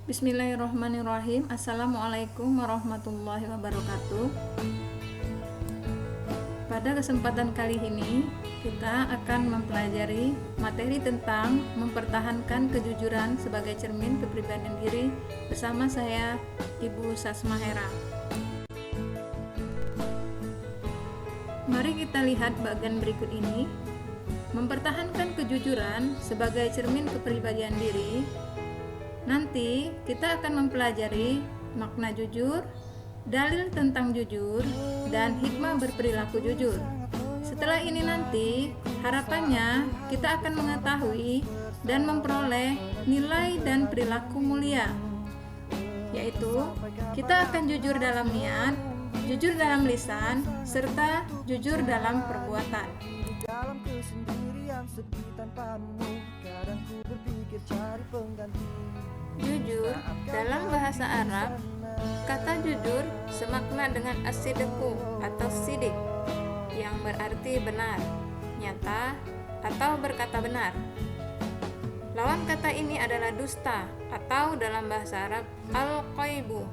Bismillahirrahmanirrahim. Assalamualaikum warahmatullahi wabarakatuh. Pada kesempatan kali ini kita akan mempelajari materi tentang mempertahankan kejujuran sebagai cermin kepribadian diri bersama saya, Ibu Sasma Hera. Mari kita lihat bagian berikut ini. Mempertahankan kejujuran sebagai cermin kepribadian diri. Nanti kita akan mempelajari makna jujur, dalil tentang jujur, dan hikmah berperilaku jujur. Setelah ini nanti, harapannya kita akan mengetahui dan memperoleh nilai dan perilaku mulia, yaitu kita akan jujur dalam niat, jujur dalam lisan, serta jujur dalam perbuatan. Dalam kesendirian sepi tanpamu, kadang ku berpikir cari pengganti. Jujur dalam bahasa Arab, kata jujur semakna dengan as-sidqu atau sidik, yang berarti benar, nyata, atau berkata benar. Lawan kata ini adalah dusta atau dalam bahasa Arab al-qaibu.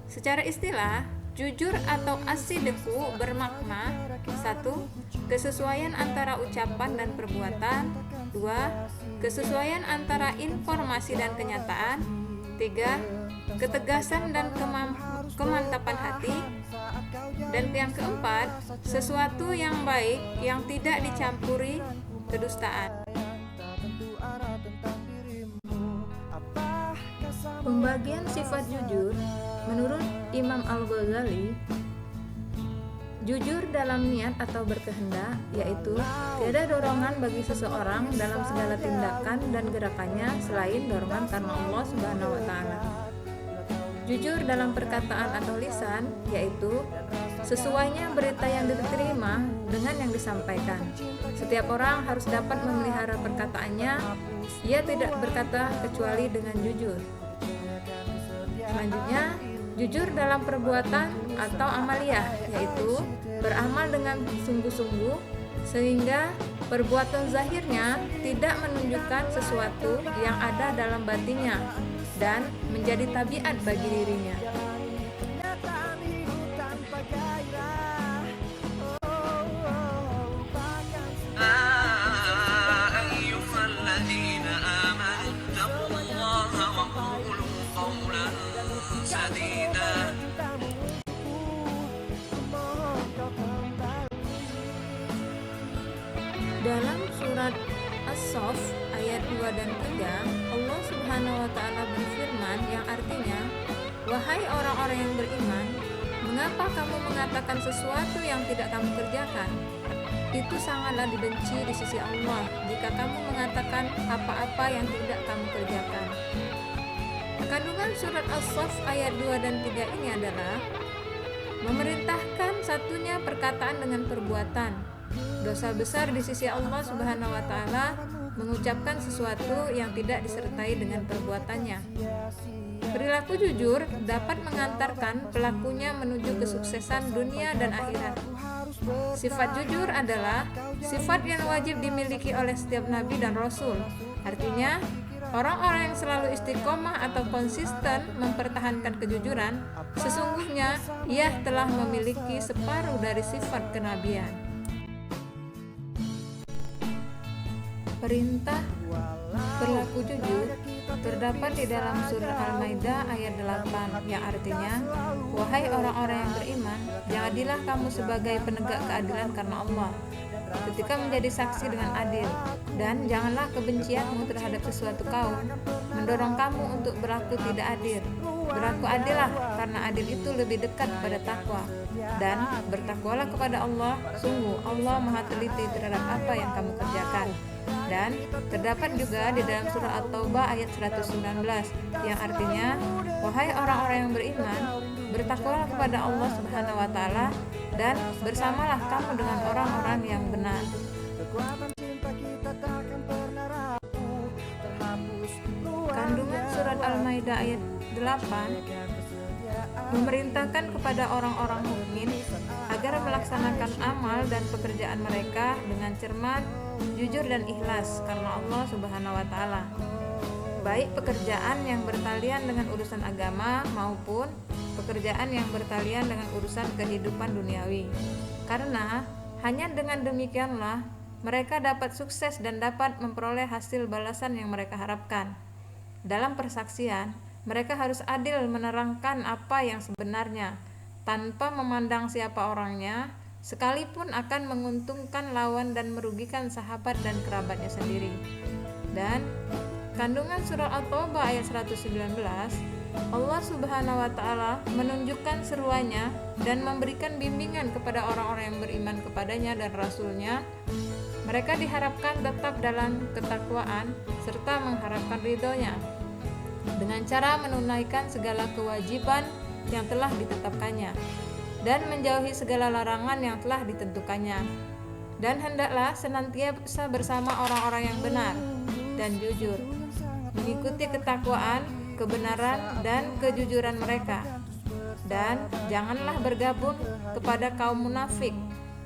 Secara istilah, jujur atau as-sidqu bermakna 1. Kesesuaian antara ucapan dan perbuatan. 2. Kesesuaian antara informasi dan kenyataan. 3. Ketegasan dan kemantapan hati. Dan yang keempat, sesuatu yang baik yang tidak dicampuri kedustaan. Pembagian sifat jujur menurut Imam Al-Ghazali, jujur dalam niat atau berkehendak, yaitu tiada dorongan bagi seseorang dalam segala tindakan dan gerakannya selain dorongan karena Allah Subhanahu wa Ta'ala. Jujur dalam perkataan atau lisan, yaitu sesuainya berita yang diterima dengan yang disampaikan. Setiap orang harus dapat memelihara perkataannya. Ia tidak berkata kecuali dengan jujur. Selanjutnya, jujur dalam perbuatan atau amaliyah, yaitu beramal dengan sungguh-sungguh sehingga perbuatan zahirnya tidak menunjukkan sesuatu yang ada dalam batinnya dan menjadi tabiat bagi dirinya. Dalam surat As-Saff ayat 2 dan 3, Allah Subhanahu wa Ta'ala berfirman yang artinya, "Wahai orang-orang yang beriman, mengapa kamu mengatakan sesuatu yang tidak kamu kerjakan? Itu sangatlah dibenci di sisi Allah jika kamu mengatakan apa-apa yang tidak kamu kerjakan." Kandungan surat As-Saff ayat 2 dan 3 ini adalah memerintahkan satunya perkataan dengan perbuatan. Dosa besar di sisi Allah Subhanahu wa Ta'ala mengucapkan sesuatu yang tidak disertai dengan perbuatannya. Perilaku jujur dapat mengantarkan pelakunya menuju kesuksesan dunia dan akhirat. Sifat jujur adalah sifat yang wajib dimiliki oleh setiap nabi dan rasul. Artinya, orang-orang yang selalu istiqomah atau konsisten mempertahankan kejujuran, sesungguhnya ia telah memiliki separuh dari sifat kenabian. Perintah berlaku jujur terdapat di dalam surah Al-Maidah ayat 8 yang artinya, "Wahai orang-orang yang beriman, jadilah kamu sebagai penegak keadilan karena Allah ketika menjadi saksi dengan adil, dan janganlah kebencianmu terhadap sesuatu kaum mendorong kamu untuk berlaku tidak adil. Berlaku adillah karena adil itu lebih dekat pada takwa, dan bertakwalah kepada Allah, sungguh Allah Maha teliti terhadap apa yang kamu kerjakan." Dan terdapat juga di dalam surah At-Taubah ayat 119 yang artinya, "Wahai orang-orang yang beriman, bertakwalah kepada Allah Subhanahu wa Ta'ala dan bersamalah kamu dengan orang-orang yang benar." Kandungan surat Al-Maidah ayat 8 memerintahkan kepada orang-orang mukmin agar melaksanakan amal dan pekerjaan mereka dengan cermat, jujur dan ikhlas karena Allah Subhanahu wa Ta'ala. baik pekerjaan yang bertalian dengan urusan agama maupun pekerjaan yang bertalian dengan urusan kehidupan duniawi. Karena hanya dengan demikianlah mereka dapat sukses dan dapat memperoleh hasil balasan yang mereka harapkan. Dalam persaksian, mereka harus adil menerangkan apa yang sebenarnya, tanpa memandang siapa orangnya, sekalipun akan menguntungkan lawan dan merugikan sahabat dan kerabatnya sendiri. Dan kandungan surah At-Taubah ayat 119, Allah Subhanahu wa Ta'ala menunjukkan seruannya dan memberikan bimbingan kepada orang-orang yang beriman kepadanya dan Rasul-Nya. Mereka diharapkan tetap dalam ketakwaan serta mengharapkan ridhonya dengan cara menunaikan segala kewajiban yang telah ditetapkannya dan menjauhi segala larangan yang telah ditentukannya. Dan hendaklah senantiasa bersama orang-orang yang benar dan jujur, mengikuti ketakwaan, kebenaran, dan kejujuran mereka. Dan janganlah bergabung kepada kaum munafik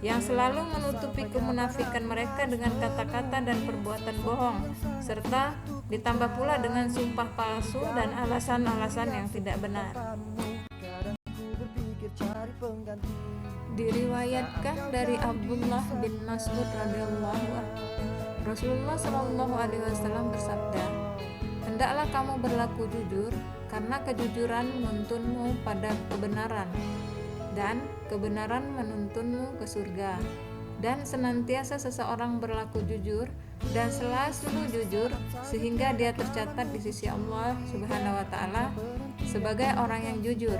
yang selalu menutupi kemunafikan mereka dengan kata-kata dan perbuatan bohong, serta ditambah pula dengan sumpah palsu dan alasan-alasan yang tidak benar. Diriwayatkan dari Abdullah bin Mas'ud radhiyallahu anhu, Rasulullah Shallallahu alaihi wasallam bersabda, "Hendaklah kamu berlaku jujur, karena kejujuran menuntunmu pada kebenaran, dan kebenaran menuntunmu ke surga. Dan senantiasa seseorang berlaku jujur dan selalu jujur sehingga dia tercatat di sisi Allah Subhanahu wa Ta'ala sebagai orang yang jujur.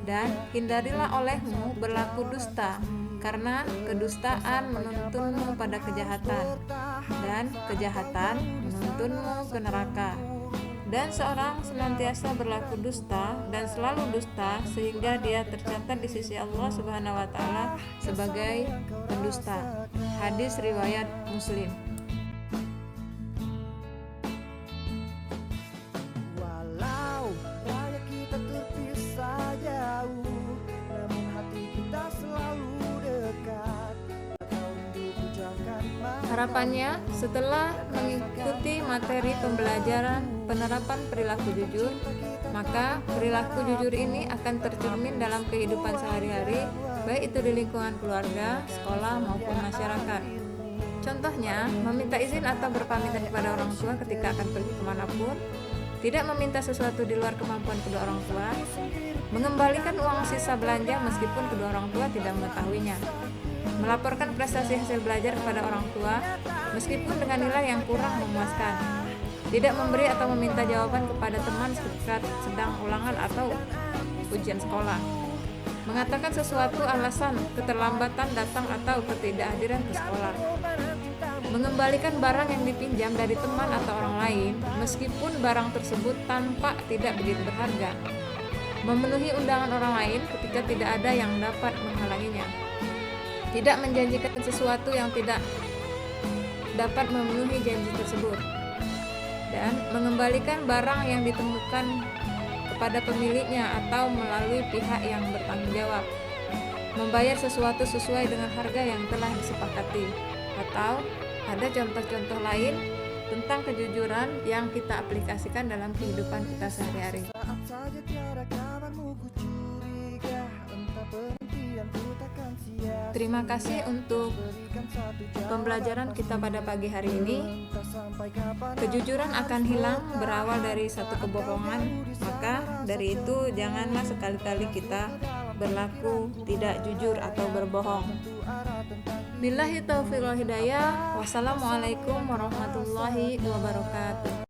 Dan hindarilah olehmu berlaku dusta, karena kedustaan menuntunmu pada kejahatan, dan kejahatan menuntunmu ke neraka. Dan seorang senantiasa berlaku dusta dan selalu dusta sehingga dia tercatat di sisi Allah Subhanahu wa Ta'ala sebagai pendusta." Hadis riwayat Muslim. Walau raya kita terpisah jauh, namun hati kita selalu dekat. Kau rindu pujangkan Harapannya, setelah mengikuti materi pembelajaran penerapan perilaku jujur, maka perilaku jujur ini akan tercermin dalam kehidupan sehari-hari, baik itu di lingkungan keluarga, sekolah, maupun masyarakat. Contohnya, meminta izin atau berpamitan kepada orang tua ketika akan pergi kemanapun, tidak meminta sesuatu di luar kemampuan kedua orang tua, mengembalikan uang sisa belanja meskipun kedua orang tua tidak mengetahuinya, melaporkan prestasi hasil belajar kepada orang tua meskipun dengan nilai yang kurang memuaskan, tidak memberi atau meminta jawaban kepada teman ketika sedang ulangan atau ujian sekolah, mengatakan sesuatu alasan keterlambatan datang atau ketidakhadiran ke sekolah, mengembalikan barang yang dipinjam dari teman atau orang lain meskipun barang tersebut tampak tidak begitu berharga, memenuhi undangan orang lain ketika tidak ada yang dapat menghalanginya, tidak menjanjikan sesuatu yang tidak dapat memenuhi janji tersebut, dan mengembalikan barang yang ditemukan kepada pemiliknya atau melalui pihak yang bertanggung jawab, membayar sesuatu sesuai dengan harga yang telah disepakati, atau ada contoh-contoh lain tentang kejujuran yang kita aplikasikan dalam kehidupan kita sehari-hari. saat saja tiada kabarmu, ku curiga entah penantian ku takkan sia. Terima kasih untuk Berikan satu jam pembelajaran kita pada pagi hari ini. entah sampai kapan. Kejujuran akan hilang berawal dari satu kebohongan, maka dari itu janganlah sekali-kali kita berlaku tidak jujur atau berbohong. Billahi taufiq wal hidayah. Wassalamualaikum warahmatullahi wabarakatuh.